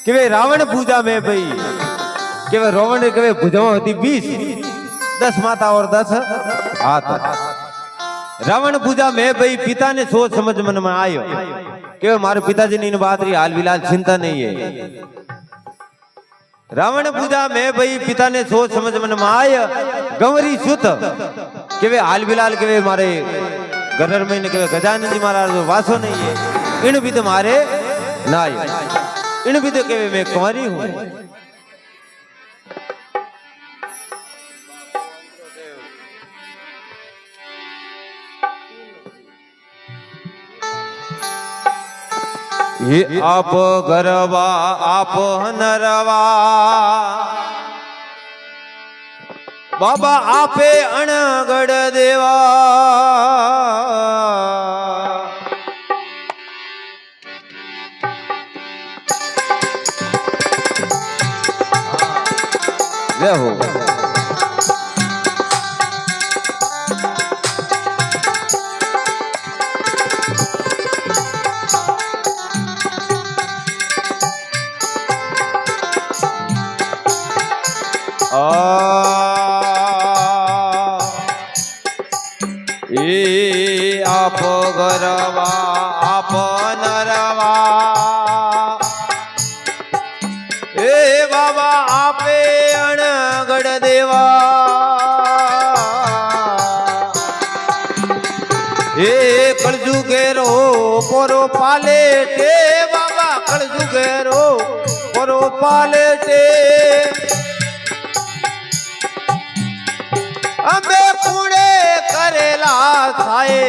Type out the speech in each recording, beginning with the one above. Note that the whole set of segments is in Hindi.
કે વે રાવણ પૂજા में भाई કે वे रावण के वे भुजाओं होती 20 10 माता और 10 हाथ। रावण पूजा में भाई पिता ने सोच समझ मन में आयो कि मारे पिताजी ने इन बात री हाल विलाल चिंता नहीं है। रावण पूजा में भाई पिता ने सोच समझ मन में आया गंवरी सुत के वे हाल विलाल के वे मारे घर में के वे गजानन जी महाराज वासो नहीं है इन भी तो मारे ना आयो इन भी तो के वे मैं कुंवारी हूं। ये आप गरवा आप नरवा बाबा आपे अणगढ़ देवा जय हो। ए आप गरवा आप नरवा ए बाबा आपे अणगढ़ देवा ए कलजुगेरो पोरो पाले टे बाबा कलजुगेरो पोरो पाले टे अबे पुणे करेला खाए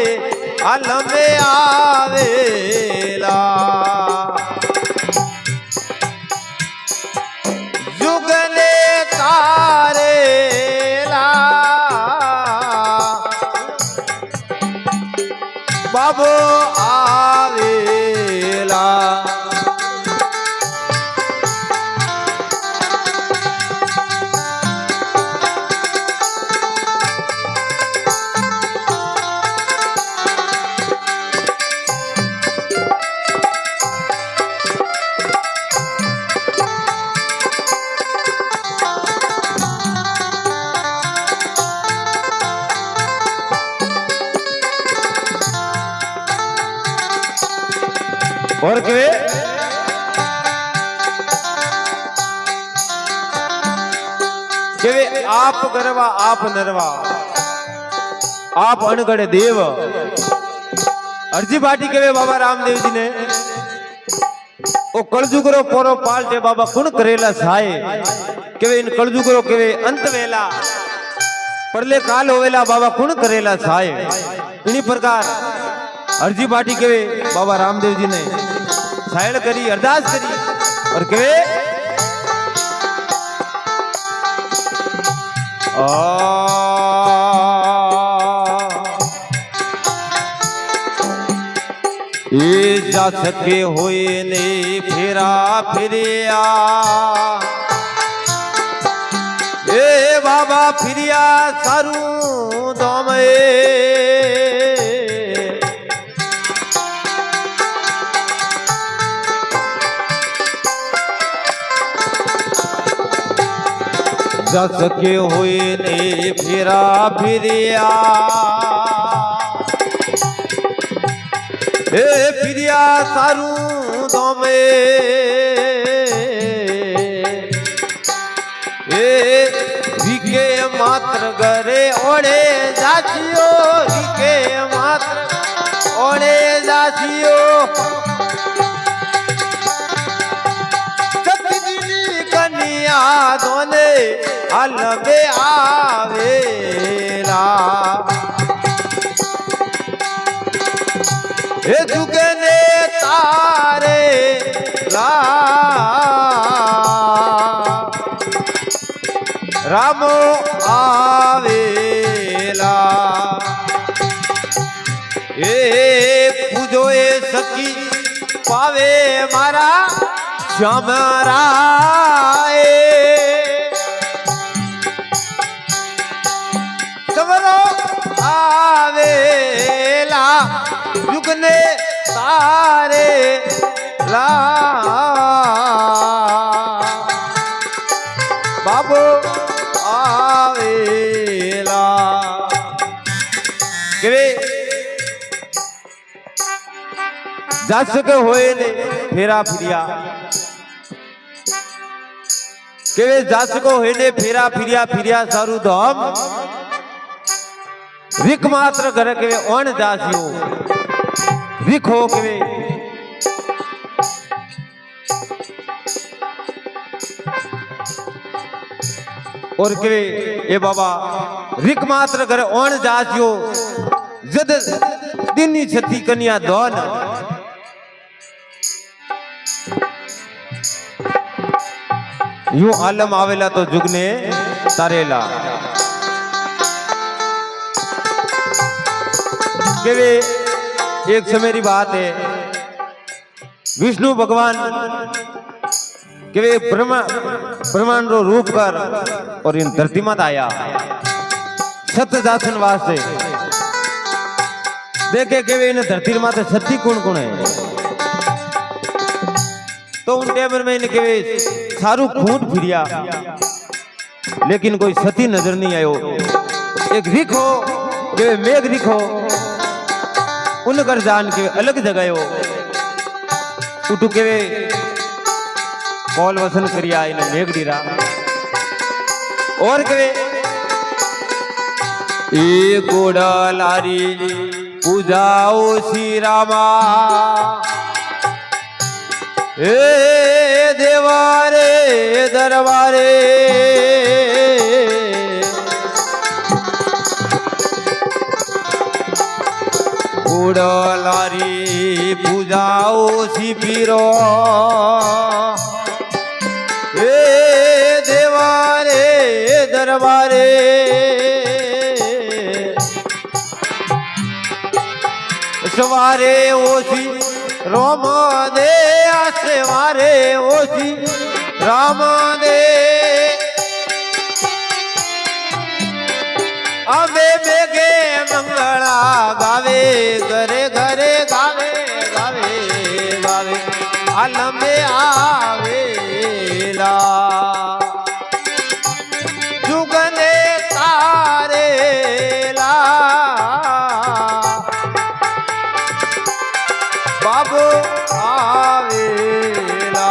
हल में आवेला जुगने तारेला बाबो आवेला और के वे आप गरवा आप नरवा आप अणगढ़ देव अर्जी बाटी के वे बाबा रामदेव जी ने ओ कलजुगरो पोरो पालटे बाबा कुण करेला साए के वे इन कलजुगरो के वे अंत वेला परले काल होवेला बाबा कुण करेला साए इन्हीं प्रकार अर्जी बाटी के वे बाबा रामदेव जी ने साइड करी अरदास करी और के ये जा सके होए ने फेरा फिरिया ए बाबा फिरिया सारू दोमे जा सके हुए ने फिरा फिरिया ए फिरिया सारू दोमे ए विके मात्र घरे ओढ़े जाचियो विके मात्र ओढ़े जाचियो कन्या दोने हल में आवेला हे जुगने तारे ला रामो आवेला ए पूजो ए सखी पावे मारा श्यामराए समरो आवेला युगने तारे ला જાસ કે હોય ને ફેરા ફિર્યા કેવે જાસ કો હોય ને ફેરા ફિર્યા ફિર્યા સારું ધામ વિક માત્ર ઘરે કેવે ઓણ જાસ્યો વિક હો કેવે और के ए बाबा रिक मात्र करे ओण जास्यो जद दिनी छती कन्या दोन यू आलम आवेला तो जुगने तारेला केवे एक समय की बात है विष्णु भगवान केवे ब्रह्मांड रो रूप कर और इन धरती मत आया सत्य दासन वास्ते देखे केवे इन धरती माते सती कौन कौन है तो उन टेबर में इनके सारू खूंट फिरिया लेकिन कोई सती नजर नहीं आयो एक रिख हो के मेघ रिख हो उनकर जान के अलग जगह हो उठू के कॉल वसन करिया इन मेघ डीरा और के ए गोड़ा लारी पूजाओ श्री रामा ए देवारे दरबारे उड़लारी पूजाओ शिबिरो ए देवारे दरबारे सवारे ओसी रोम दे सवारे ओसी राम दे अबे बेगे मंगला गावे घरे घरे गावे गावे गावे आलमे आवेला जुगने तारेला बाबू आवेला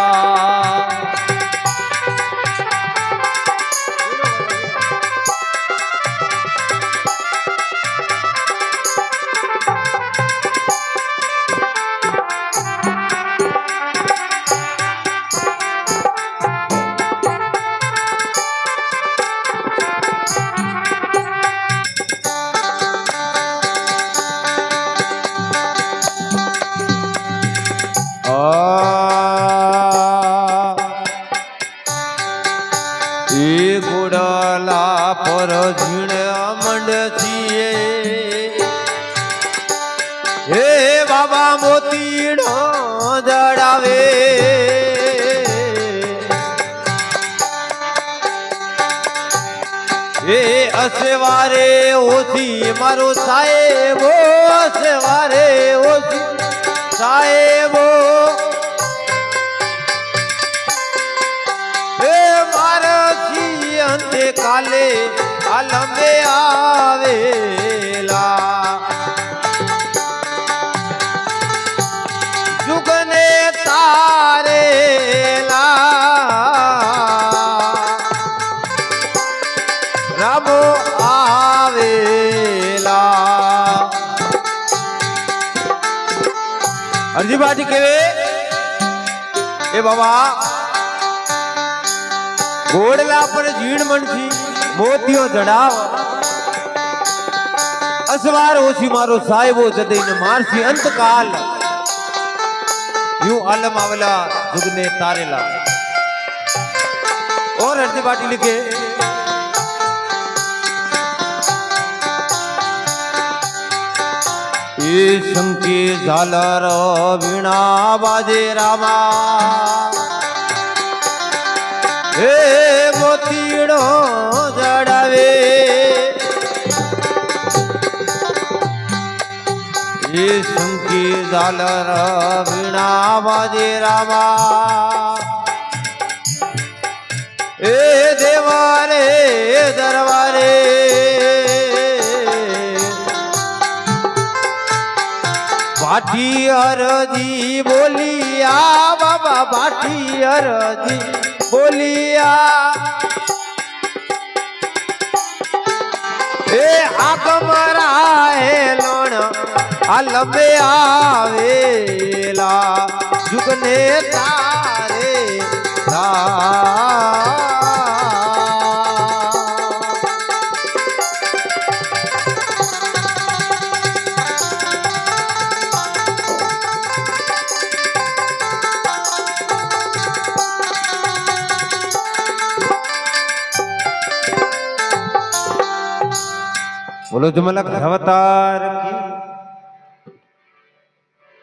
गोड़ला पर झीण मंड छिए हे बाबा मोतीड़ो जड़ावे हे असवारे ओसी मारो साहेबो असवारे ओसी साहेबो अंते काले आलमे आवेला जुगने तारेला रामो आवेला अर्जी बाटी केवे ए बाबा घोड़ला पर झीण मन थी मोतियों जड़ाव असवार ओसी मारो साहिबो जदे न मारसी अंत काल यूं आलम आवला जुगने तारेला और अर्जी बाटी लिखे ये शंके झालर वीणा बाजे रामा हे मोतीड़ो जड़ावे ये शंकी झालर वीणा बाजे रामा ए देवारे दरबारे भाटी अरजी बोलिया बाबा भाटी अरजी बोलिया ए आगमरा है लोण अलबे आवेला जुगने तारे दा बोलो जमलक अवतार की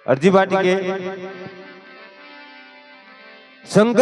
अर्जी बाटी के संग